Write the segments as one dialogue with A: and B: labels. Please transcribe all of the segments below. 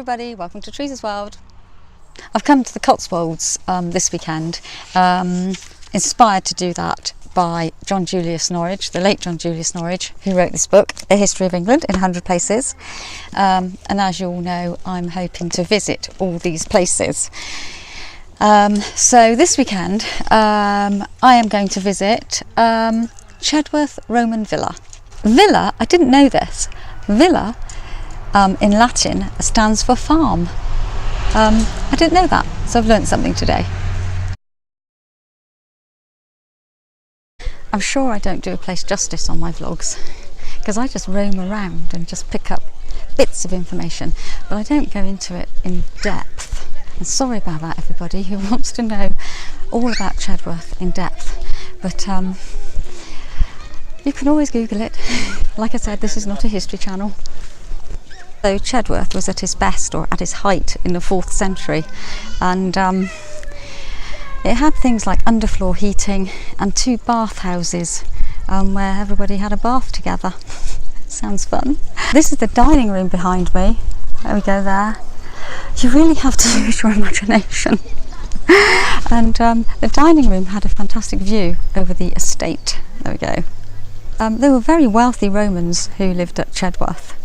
A: everybody, welcome to Teresa's World. I've come to the Cotswolds this weekend, inspired to do that by John Julius Norwich, the late John Julius Norwich, who wrote this book, A History of England in 100 Places. And as you all know, I'm hoping to visit all these places. So this weekend I am going to visit Chedworth Roman Villa. Villa, I didn't know this, villa in Latin stands for farm. I didn't know that, so I've learnt something today. I'm sure I don't do a place justice on my vlogs because I just roam around and just pick up bits of information, but I don't go into it in depth. And sorry about that, everybody who wants to know all about Chedworth in depth, but you can always Google it. Like I said, this is not a history channel. So Chedworth was at his best, or at his height, in the 4th century, and it had things like underfloor heating and 2 bathhouses where everybody had a bath together. Sounds fun. This is the dining room behind me. There we go there. You really have to use your imagination. And the dining room had a fantastic view over the estate. There we go. There were very wealthy Romans who lived at Chedworth.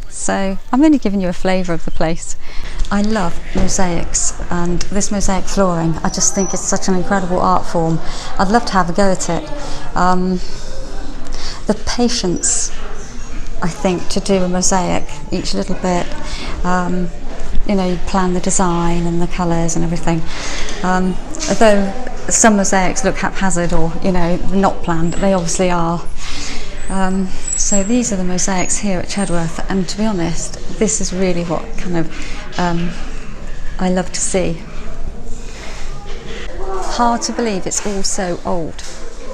A: So I'm only giving you a flavour of the place. I love mosaics, and this mosaic flooring, I just think it's such an incredible art form. I'd love to have a go at it. The patience, I think, to do a mosaic, each little bit, you know, you plan the design and the colours and everything. Although some mosaics look haphazard or, you know, not planned, they obviously are. So these are the mosaics here at Chedworth, and to be honest, this is really what kind of I love to see. Hard to believe it's all so old.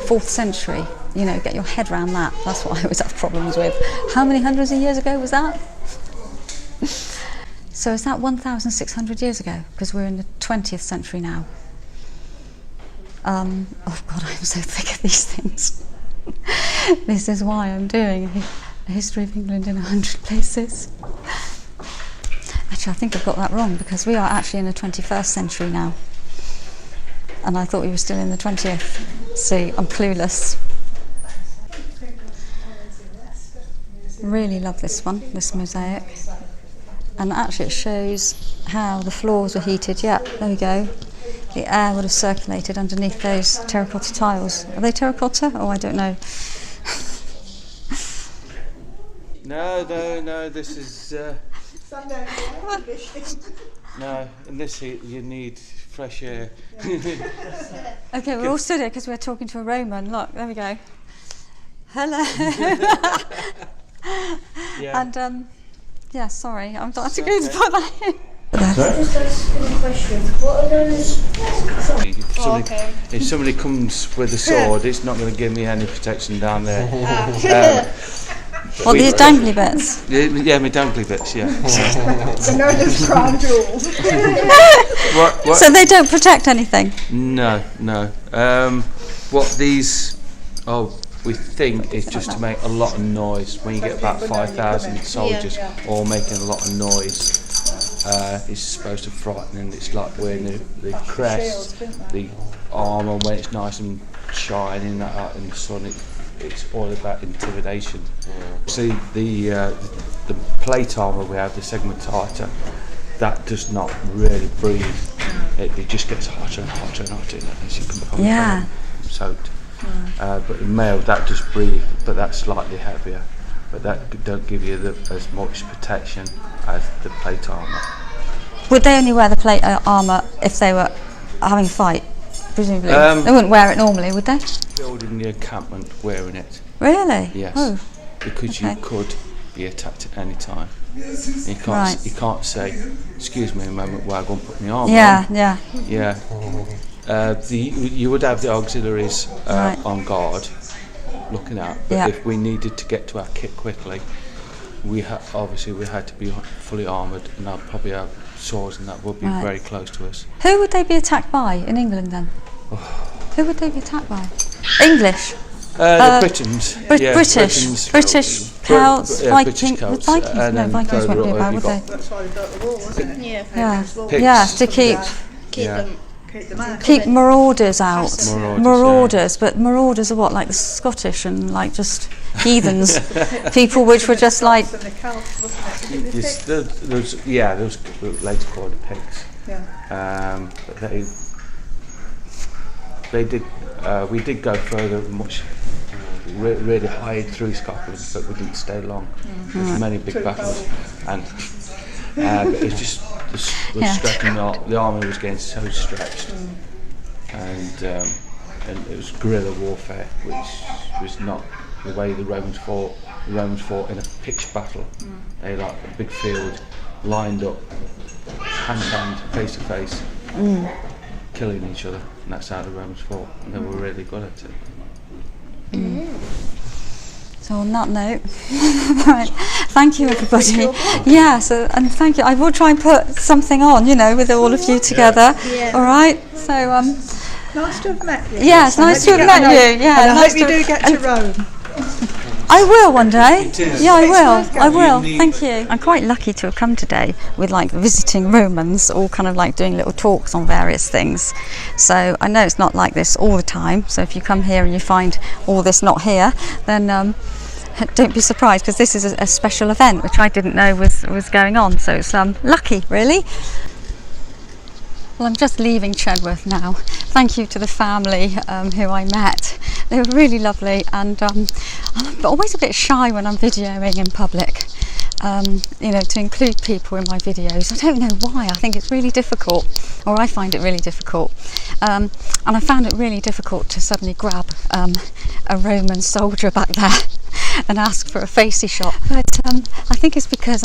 A: 4th century, you know, get your head around that. That's what I always have problems with. How many hundreds of years ago was that? So is that 1,600 years ago? Because we're in the 20th century now. Oh God, I'm so thick of these things. This is why I'm doing a history of England in 100 places. Actually, I think I've got that wrong, because we are actually in the 21st century now. And I thought we were still in the 20th. See, I'm clueless. Really love this one, this mosaic. And actually it shows how the floors were heated. Yeah, there we go. The air would have circulated underneath those terracotta tiles. Are they terracotta? Oh, I don't know.
B: No, this is... no, in this heat you need fresh air.
A: Okay, we're all stood here because we're talking to a Roman. Look, there we go. Hello.
B: Yeah.
A: And, yeah, sorry, I'm not to go to put that in.
C: Just asking a question. What are those?
B: If somebody comes with a sword, it's not going to give me any protection down there.
A: What, these dangly bits?
B: Yeah, my dangly bits, yeah.
C: So no, there's crown jewels.
B: What?
A: So they don't protect anything?
B: No. What these... we think it's just to make a lot of noise. When you get about 5,000 soldiers all making a lot of noise, it's supposed to frighten, and it's like wearing the crest, the armour when it's nice and shining out in the sun. It's all about intimidation. See, the plate armour we have, the segmentata, that does not really breathe. It just gets hotter and hotter and hotter as you come from soaked. But the mail, that just breathe, but that's slightly heavier. But that don't give you as much protection as the plate armour. Would they only wear the plate armour if they were having a fight, presumably? They wouldn't wear it normally, would they? Building the encampment wearing it. Really? Yes. Oh. Because you could be attacked at any time. You can't say, excuse me a moment while I go and put my armour on. Yeah. You would have the auxiliaries on guard, looking out. But if we needed to get to our kit quickly, we had to be fully armoured, and I'd probably have swords, and that would be very close to us. Who would they be attacked by in England then? Who would they be attacked by? English. The Britons. British
A: Celts,
B: British
A: Vikings.
B: Celts,
A: Vikings,
B: and
A: no,
B: then
A: Vikings
B: further
A: won't be
B: up
A: about,
B: you've
A: would
B: got
A: they?
D: That's why we built the wall, wasn't it?
C: Yeah.
B: Pigs.
A: Yeah, to keep marauders out.
B: Marauders,
A: But marauders are what, like the Scottish and like just heathens, people which were just like.
D: And the Celts, wasn't it?
B: Those later called the pigs.
D: Yeah.
B: But they did. We did go further, much really high through Scotland, but we didn't stay long. There's many big battles, and but it's just the stretching. The army was getting so stretched, and it was guerrilla warfare, which was not the way the Romans fought. The Romans fought in a pitched battle. They like a big field, lined up, hand to hand, face to face, killing each other, and that's how the Romans fought. And they were really good at it.
A: So on that note, right, thank you everybody. And thank you. I will try and put something on, with all of you together.
C: Yeah.
A: All right. So
D: Nice to have met you.
A: yeah, it's nice to have met you. Yeah,
D: And I
A: nice
D: hope you
A: to-
D: do get to Rome.
A: I will one day.
B: It is.
A: Yeah, I
D: It's
A: will.
D: worth
A: I will.
B: going.
A: Thank you. I'm quite lucky to have come today with like visiting Romans, all kind of like doing little talks on various things. So I know it's not like this all the time. So if you come here and you find all this not here, then don't be surprised, because this is a special event which I didn't know was going on. So it's lucky, really. Well, I'm just leaving Chedworth now. Thank you to the family who I met. They were really lovely, and I'm always a bit shy when I'm videoing in public. To include people in my videos. I don't know why. I think it's really difficult, or I find it really difficult. And I found it really difficult to suddenly grab a Roman soldier back there and ask for a facey shot. But I think it's because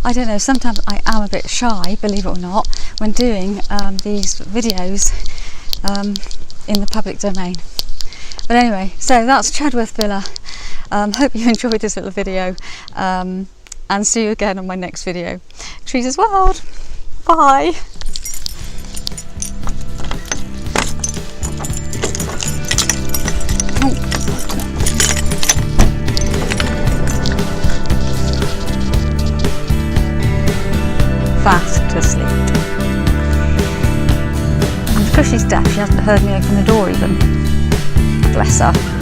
A: I don't know, sometimes I am a bit shy, believe it or not, when doing these videos in the public domain. But anyway, so that's Chedworth Villa. Hope you enjoyed this little video, and see you again on my next video. Teresa's World. Bye. Fast asleep. And because she's deaf, she hasn't heard me open the door even. Bless her.